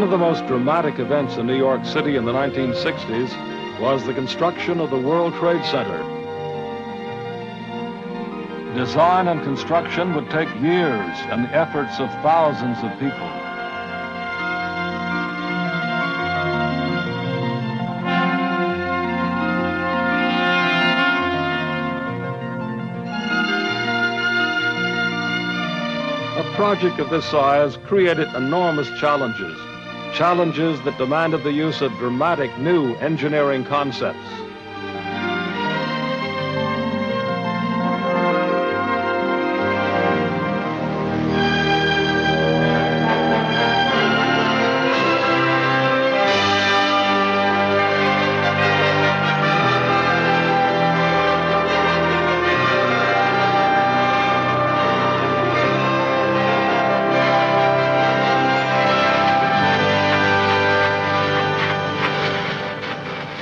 of the most dramatic events in New York City in the 1960s was the construction of the World Trade Center. Design and construction would take years and the efforts of thousands of people. A project of this size created enormous challenges that demanded the use of dramatic new engineering concepts.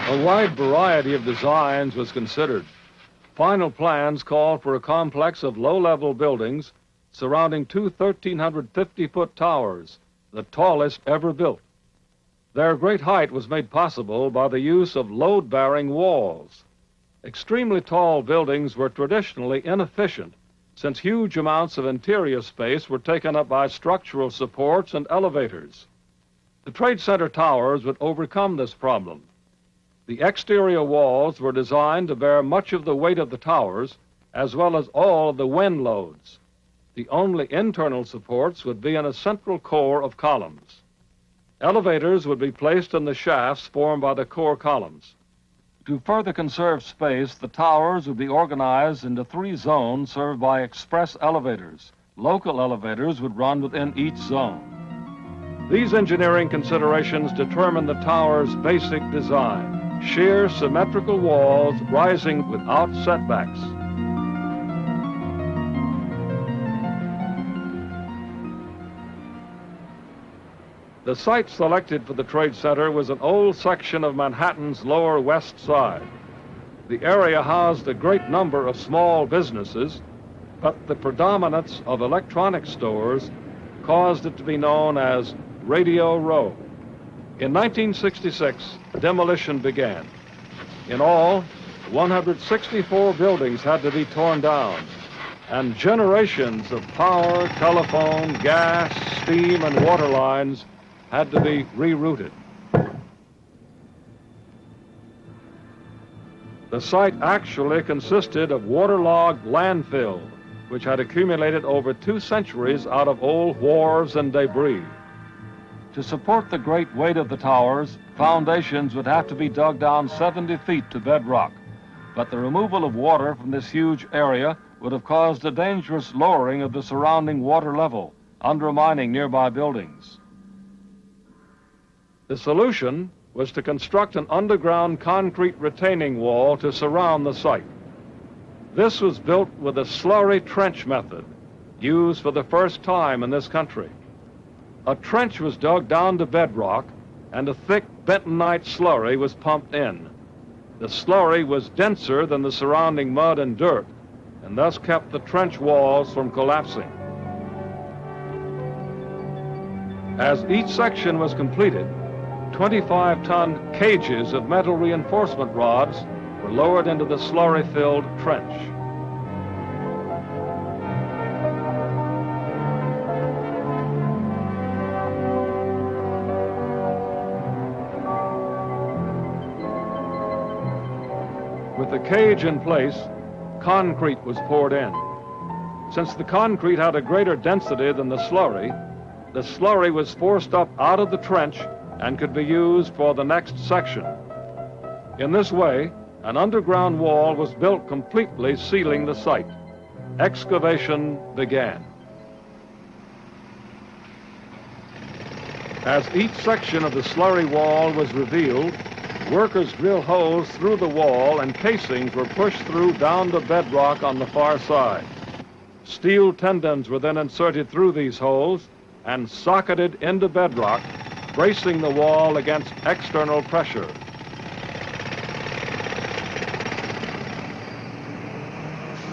A wide variety of designs was considered. Final plans called for a complex of low-level buildings surrounding two 1,350-foot towers, the tallest ever built. Their great height was made possible by the use of load-bearing walls. Extremely tall buildings were traditionally inefficient, since huge amounts of interior space were taken up by structural supports and elevators. The Trade Center towers would overcome this problem. The exterior walls were designed to bear much of the weight of the towers, as well as all of the wind loads. The only internal supports would be in a central core of columns. Elevators would be placed in the shafts formed by the core columns. To further conserve space, the towers would be organized into 3 zones served by express elevators. Local elevators would run within each zone. These engineering considerations determined the tower's basic design: sheer, symmetrical walls rising without setbacks. The site selected for the Trade Center was an old section of Manhattan's Lower West Side. The area housed a great number of small businesses, but the predominance of electronic stores caused it to be known as Radio Row. In 1966, demolition began. In all, 164 buildings had to be torn down, and generations of power, telephone, gas, steam, and water lines had to be rerouted. The site actually consisted of waterlogged landfill, which had accumulated over 2 centuries out of old wharves and debris. To support the great weight of the towers, foundations would have to be dug down 70 feet to bedrock, but the removal of water from this huge area would have caused a dangerous lowering of the surrounding water level, undermining nearby buildings. The solution was to construct an underground concrete retaining wall to surround the site. This was built with a slurry trench method, used for the first time in this country. A trench was dug down to bedrock, and a thick bentonite slurry was pumped in. The slurry was denser than the surrounding mud and dirt, and thus kept the trench walls from collapsing. As each section was completed, 25-ton cages of metal reinforcement rods were lowered into the slurry-filled trench. With the cage in place, concrete was poured in. Since the concrete had a greater density than the slurry was forced up out of the trench and could be used for the next section. In this way, an underground wall was built completely sealing the site. Excavation began. As each section of the slurry wall was revealed, workers drilled holes through the wall and casings were pushed through down to bedrock on the far side. Steel tendons were then inserted through these holes and socketed into bedrock, bracing the wall against external pressure.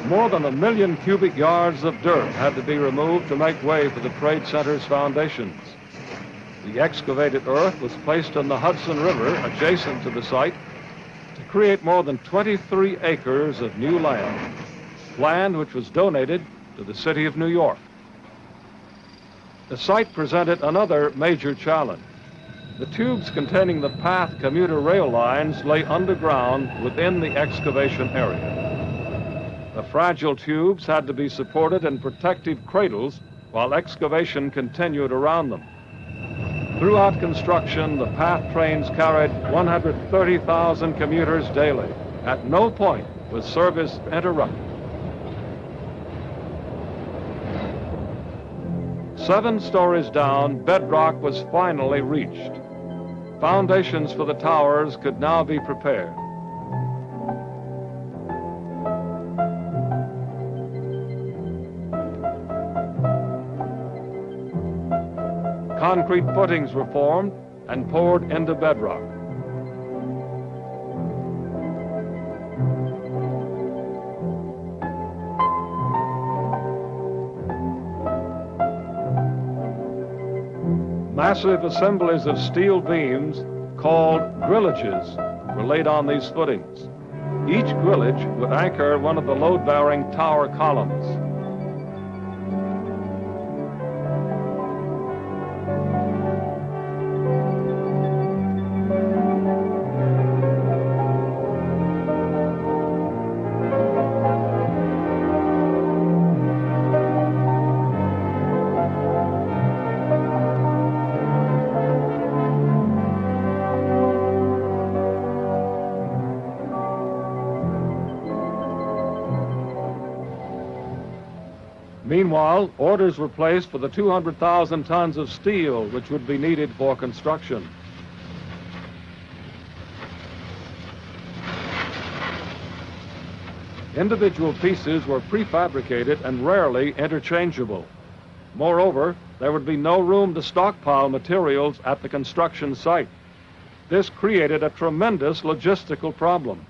More than 1 million cubic yards of dirt had to be removed to make way for the Trade Center's foundations. The excavated earth was placed in the Hudson River adjacent to the site to create more than 23 acres of new land which was donated to the city of New York. The site presented another major challenge. The tubes containing the PATH commuter rail lines lay underground within the excavation area. The fragile tubes had to be supported in protective cradles while excavation continued around them. Throughout construction, the PATH trains carried 130,000 commuters daily. At no point was service interrupted. 7 stories down, bedrock was finally reached. Foundations for the towers could now be prepared. Concrete footings were formed and poured into bedrock. Massive assemblies of steel beams called grillages were laid on these footings. Each grillage would anchor one of the load-bearing tower columns. Meanwhile, orders were placed for the 200,000 tons of steel which would be needed for construction. Individual pieces were prefabricated and rarely interchangeable. Moreover, there would be no room to stockpile materials at the construction site. This created a tremendous logistical problem.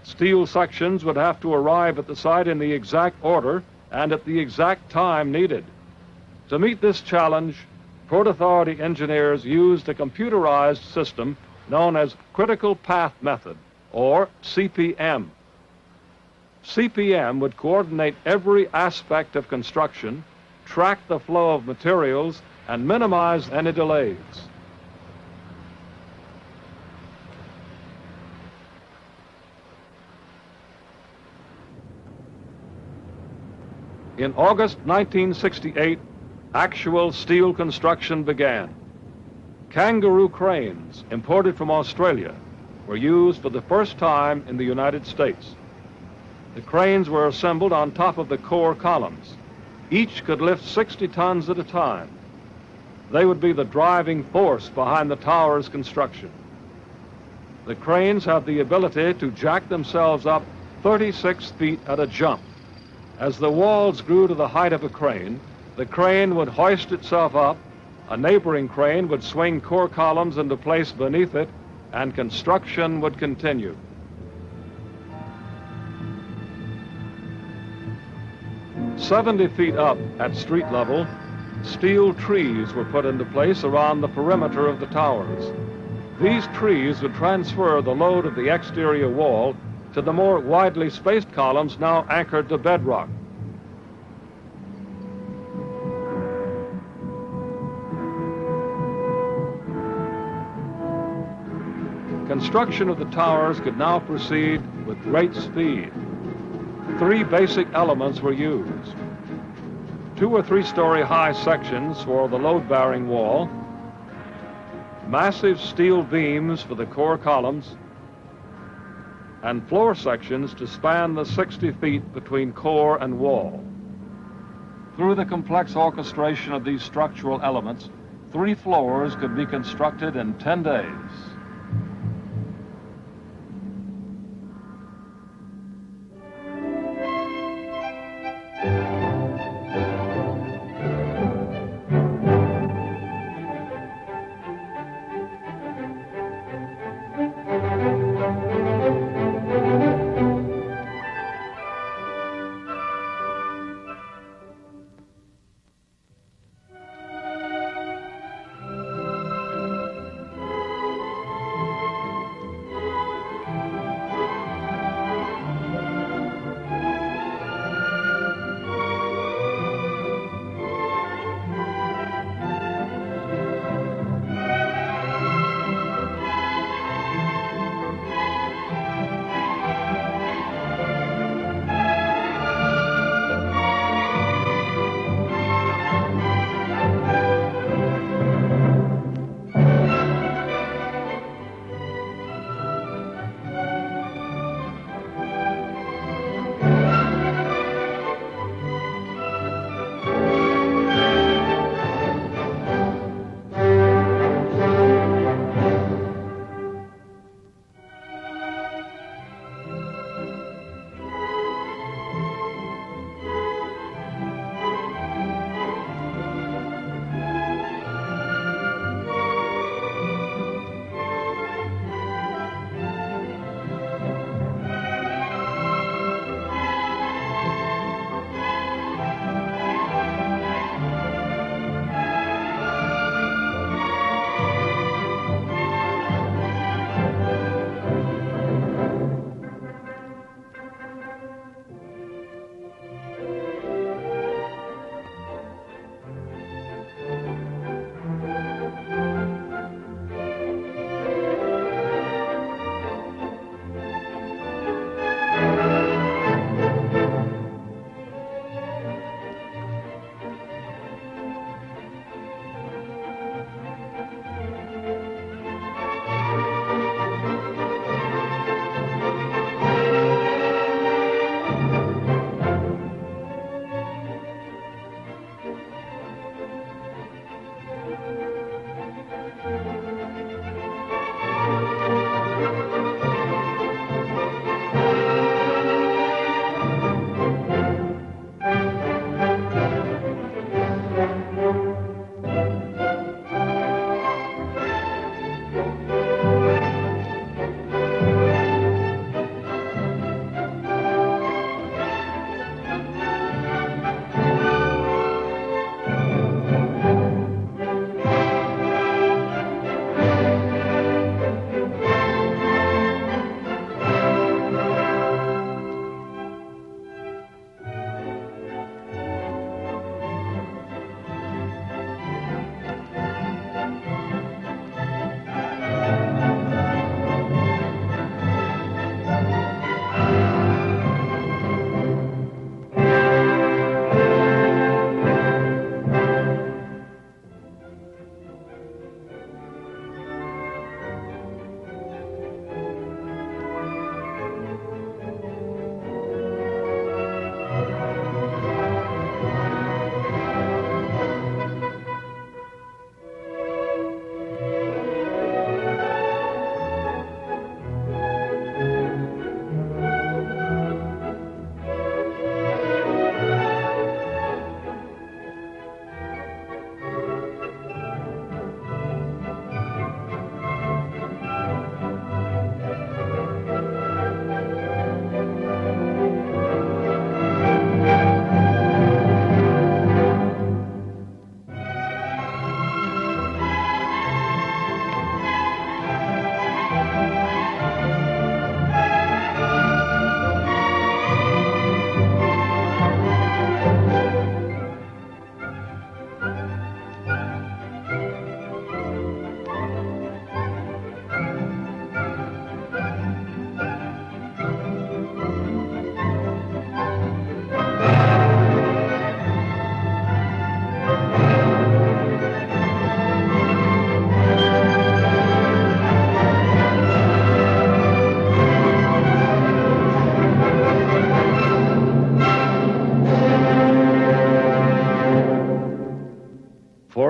Steel sections would have to arrive at the site in the exact order and at the exact time needed. To meet this challenge, Port Authority engineers used a computerized system known as Critical Path Method, or CPM. CPM would coordinate every aspect of construction, track the flow of materials, and minimize any delays. In August 1968, actual steel construction began. Kangaroo cranes, imported from Australia, were used for the first time in the United States. The cranes were assembled on top of the core columns. Each could lift 60 tons at a time. They would be the driving force behind the tower's construction. The cranes have the ability to jack themselves up 36 feet at a jump. As the walls grew to the height of a crane, the crane would hoist itself up, a neighboring crane would swing core columns into place beneath it, and construction would continue. "70 feet up at street level, steel trees were put into place around the perimeter of the towers. These trees would transfer the load of the exterior wall to the more widely spaced columns now anchored to bedrock. Construction of the towers could now proceed with great speed. 3 basic elements were used: 2 or 3 story high sections for the load-bearing wall, massive steel beams for the core columns, and floor sections to span the 60 feet between core and wall. Through the complex orchestration of these structural elements, 3 floors could be constructed in 10 days.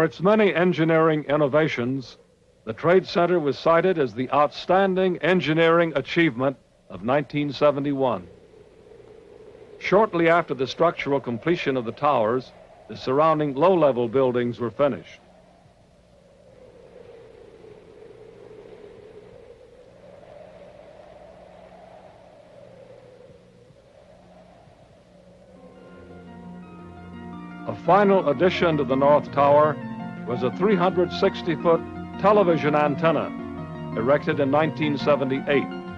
For its many engineering innovations, the Trade Center was cited as the outstanding engineering achievement of 1971. Shortly after the structural completion of the towers, the surrounding low-level buildings were finished. A final addition to the North Tower was a 360-foot television antenna erected in 1978.